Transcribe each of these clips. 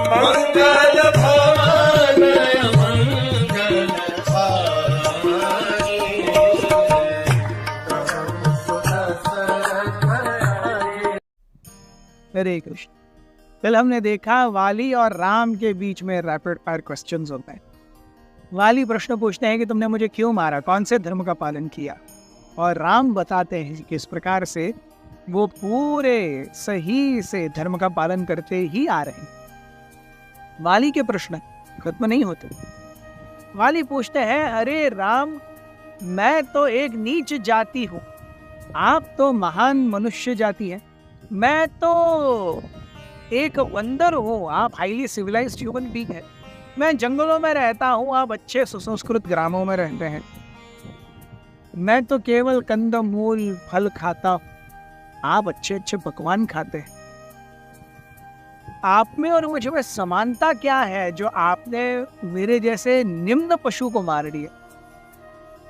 मंगल भवन मंगल हारी। हरे कृष्ण। कल हमने देखा वाली और राम के बीच में रैपिड फायर क्वेश्चंस होते हैं। वाली प्रश्न पूछते हैं कि तुमने मुझे क्यों मारा, कौन से धर्म का पालन किया, और राम बताते हैं कि इस प्रकार से वो पूरे सही से धर्म का पालन करते ही आ रहे हैं। वाली के प्रश्न खत्म नहीं होते। वाली पूछते हैं, अरे राम, मैं तो एक नीच जाति हूँ, आप तो महान मनुष्य जाति है, मैं तो एक बंदर हूँ, आप हाईली सिविलाइज्ड ह्यूमन बीइंग है, मैं जंगलों में रहता हूँ, आप अच्छे सुसंस्कृत ग्रामों में रहते हैं, मैं तो केवल कंदमूल फल खाता हूँ, आप अच्छे अच्छे पकवान खाते हैं। आप में और मुझ में समानता क्या है जो आपने मेरे जैसे निम्न पशु को मार दिया?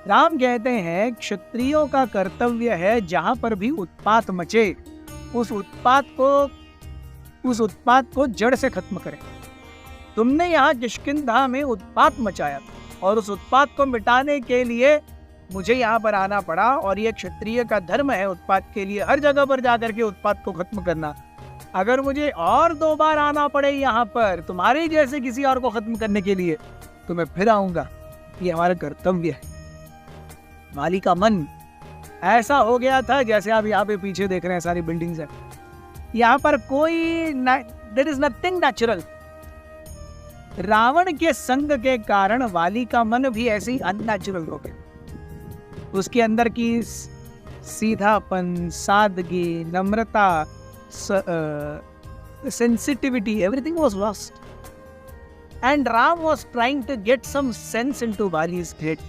राम कहते हैं, क्षत्रियों का कर्तव्य है जहां पर भी उत्पात मचे उस उत्पात को जड़ से खत्म करें। तुमने यहाँ किष्किंधा में उत्पात मचाया और उस उत्पात को मिटाने के लिए मुझे यहाँ पर आना पड़ा, और ये क्षत्रिय का धर्म है उत्पात के लिए हर जगह पर जाकर के उत्पात को खत्म करना। अगर मुझे और 2 बार आना पड़े यहाँ पर तुम्हारे जैसे किसी और को खत्म करने के लिए, तो मैं फिर आऊंगा, ये हमारा कर्तव्य है। वाली का मन ऐसा हो गया था जैसे आप यहाँ पे पीछे देख रहे हैं, सारी बिल्डिंग्स है, यहाँ पर कोई there is nothing natural. Ravan के संग के कारण वाली का मन भी ऐसे ही अननेचुरल हो गया। उसके अंदर की सीधापन, सादगी, नम्रता, sensitivity, everything was lost. And Ram was trying to get some sense into Wali's head.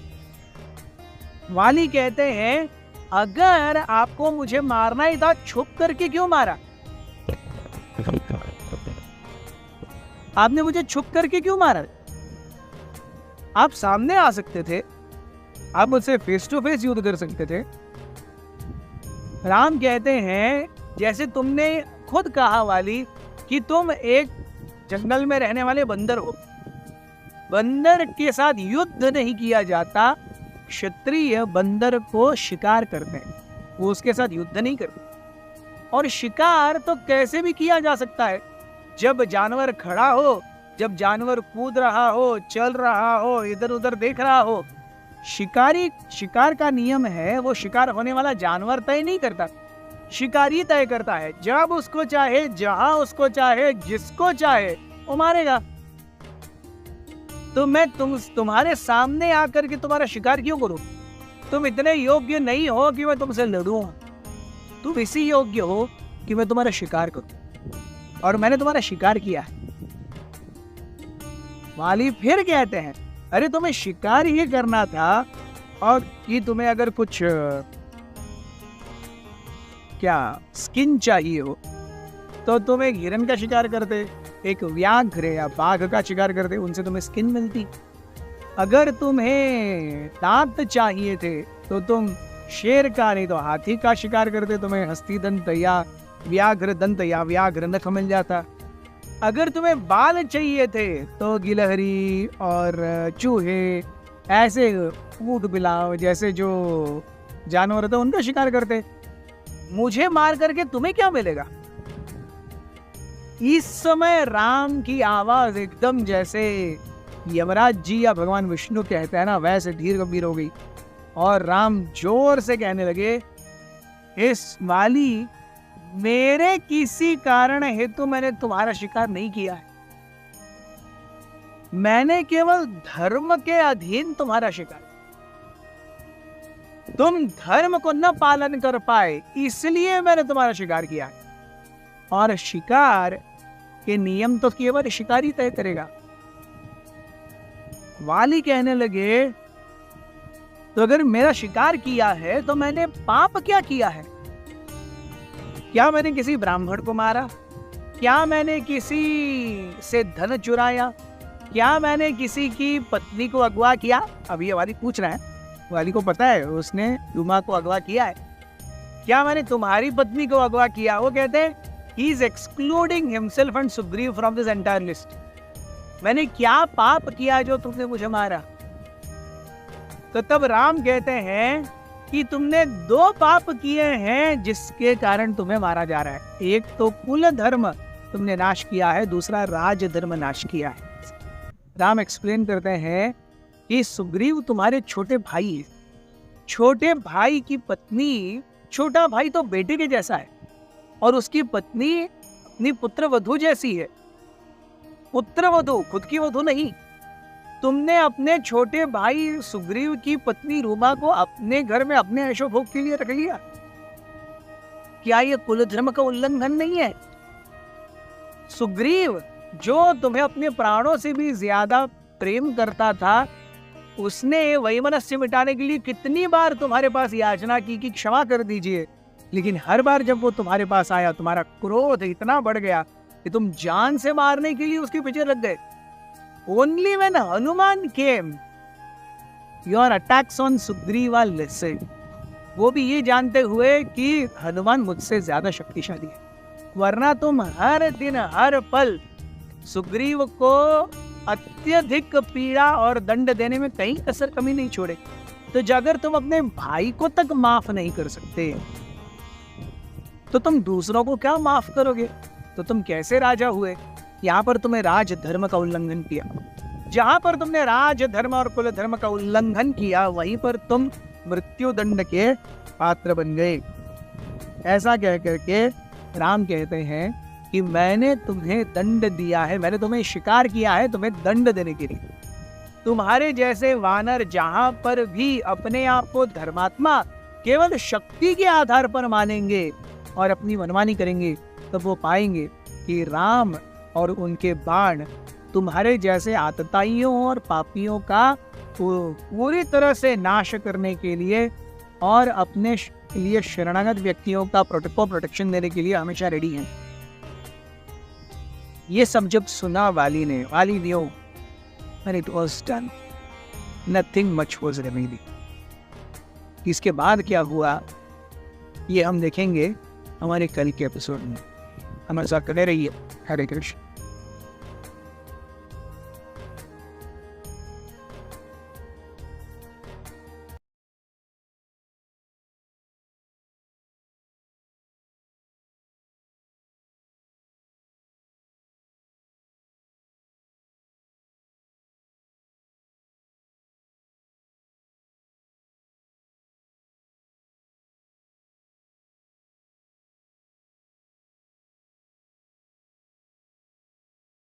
वाली कहते हैं, अगर आपको मुझे मारना ही था, छुप करके क्यों मारा? आपने मुझे छुप करके क्यों मारा? आप सामने आ सकते थे, आप मुझसे फेस टू फेस युद्ध कर सकते थे। राम कहते हैं, जैसे तुमने खुद कहा वाली कि तुम एक जंगल में रहने वाले बंदर हो, बंदर के साथ युद्ध नहीं किया जाता, क्षत्रिय बंदर को शिकार करते हैं, वो उसके साथ युद्ध नहीं करते। और शिकार तो कैसे भी किया जा सकता है, जब जानवर खड़ा हो, जब जानवर कूद रहा हो, चल रहा हो, इधर उधर देख रहा हो। शिकार का नियम है, वो शिकार होने वाला जानवर तय नहीं करता, शिकारी तय करता है। जब उसको चाहे, जहां उसको चाहे, जिसको चाहे वो मारेगा। तो मैं तुम्हारे सामने आकर के तुम्हारा शिकार क्यों करूं? तुम इतने योग्य नहीं हो कि मैं तुमसे लड़ूं, तुम इसी योग्य हो कि मैं तुम्हारा शिकार करूं, और मैंने तुम्हारा शिकार किया है। वाली फिर कहते हैं, अरे तुम्हें शिकार ही करना था, और कि तुम्हें अगर कुछ क्या स्किन चाहिए हो तो तुम एक हिरन का शिकार करते, एक व्याघ्र या बाघ का शिकार करते, उनसे तुम्हें स्किन मिलती। अगर तुम्हें दांत चाहिए थे तो तुम शेर का नहीं तो हाथी का शिकार करते, तुम्हें हस्ती दंत या व्याघ्र दंत या व्याघ्र नख मिल जाता। अगर तुम्हें बाल चाहिए थे तो गिलहरी और चूहे, ऐसे ऊंट बिलाव जैसे जो जानवर होते उनका शिकार करते। मुझे मार करके तुम्हें क्या मिलेगा? इस समय राम की आवाज एकदम जैसे यमराज जी या भगवान विष्णु कहते हैं ना, वैसे धीर गंभीर हो गई, और राम जोर से कहने लगे, इस वाली, मेरे किसी कारण हेतु मैंने तुम्हारा शिकार नहीं किया है, मैंने केवल धर्म के अधीन तुम्हारा शिकार। तुम धर्म को न पालन कर पाए इसलिए मैंने तुम्हारा शिकार किया है, और शिकार के नियम तो केवल शिकारी तय करेगा। वाली कहने लगे, तो अगर मेरा शिकार किया है तो मैंने पाप क्या किया है? क्या मैंने किसी ब्राह्मण को मारा? क्या मैंने किसी से धन चुराया? क्या मैंने किसी की पत्नी को अगवा किया? अभी वाली पूछ रहा है, वाली को पता है उसने डूमा को अगवा किया है। क्या मैंने तुम्हारी पत्नी को अगवा किया? वो कहते हैं he is excluding himself and Sugriva from this entire list. मैंने क्या पाप किया जो तुमने मुझे मारा? तो तब राम कहते हैं कि तुमने 2 पाप किए हैं जिसके कारण तुम्हें मारा जा रहा है। एक तो कुल धर्म तुमने नाश किया है, दूसरा राज धर्म नाश किया है। राम एक्सप्लेन करते हैं कि सुग्रीव तुम्हारे छोटे भाई है। छोटे भाई की पत्नी, छोटा भाई तो बेटे के जैसा है और उसकी पत्नी अपनी पुत्र वधू जैसी है। पुत्र वधू, खुद की वधू नहीं। तुमने अपने छोटे भाई सुग्रीव की पत्नी रूमा को अपने घर में अपने ऐशो भोग के लिए रख लिया। क्या ये कुल धर्म का उल्लंघन नहीं है? सुग्रीव जो तुम्हें अपने प्राणों से भी ज्यादा प्रेम करता था, उसने वैमनस्य मिटाने के लिए कितनी बार तुम्हारे पास याचना की कि क्षमा कर दीजिए, लेकिन हर बार जब वो तुम्हारे पास आया तुम्हारा क्रोध इतना बढ़ गया कि तुम जान से मारने के लिए उसके पीछे लग गए। Only when Hanuman came, your attacks on Sugriva are lessened. वो भी ये जानते हुए कि हनुमान मुझसे ज्यादा शक्तिशाली है, वरना तुम हर दिन हर पल सुग्रीव को अत्यधिक पीड़ा और दंड देने में कहीं कसर कमी नहीं छोड़े। तो अगर तुम अपने भाई को तक माफ नहीं कर सकते तो तुम दूसरों को क्या माफ करोगे? तो तुम कैसे राजा हुए? यहाँ पर तुमने राज धर्म का उल्लंघन किया। जहां पर तुमने राज धर्म और कुल धर्म का उल्लंघन किया वहीं पर तुम मृत्यु दंड के पात्र बन गए। ऐसा कह करके राम कहते हैं कि मैंने तुम्हें दंड दिया है, मैंने तुम्हें शिकार किया है तुम्हें दंड देने के लिए। तुम्हारे जैसे वानर जहां पर भी अपने आप को धर्मात्मा केवल शक्ति के आधार पर मानेंगे और अपनी मनमानी करेंगे, तब वो पाएंगे कि राम और उनके बाण तुम्हारे जैसे आतताइयों और पापियों का पूरी तरह से नाश करने के लिए और अपने लिए शरणागत व्यक्तियों का प्रोटेक्शन देने के लिए हमेशा रेडी हैं। ये सब जब सुना वाली ने when it was done, nothing much was remaining. इसके बाद क्या हुआ ये हम देखेंगे हमारे कल के एपिसोड में। हमारे साथ बने रहिए। हरे कृष्ण।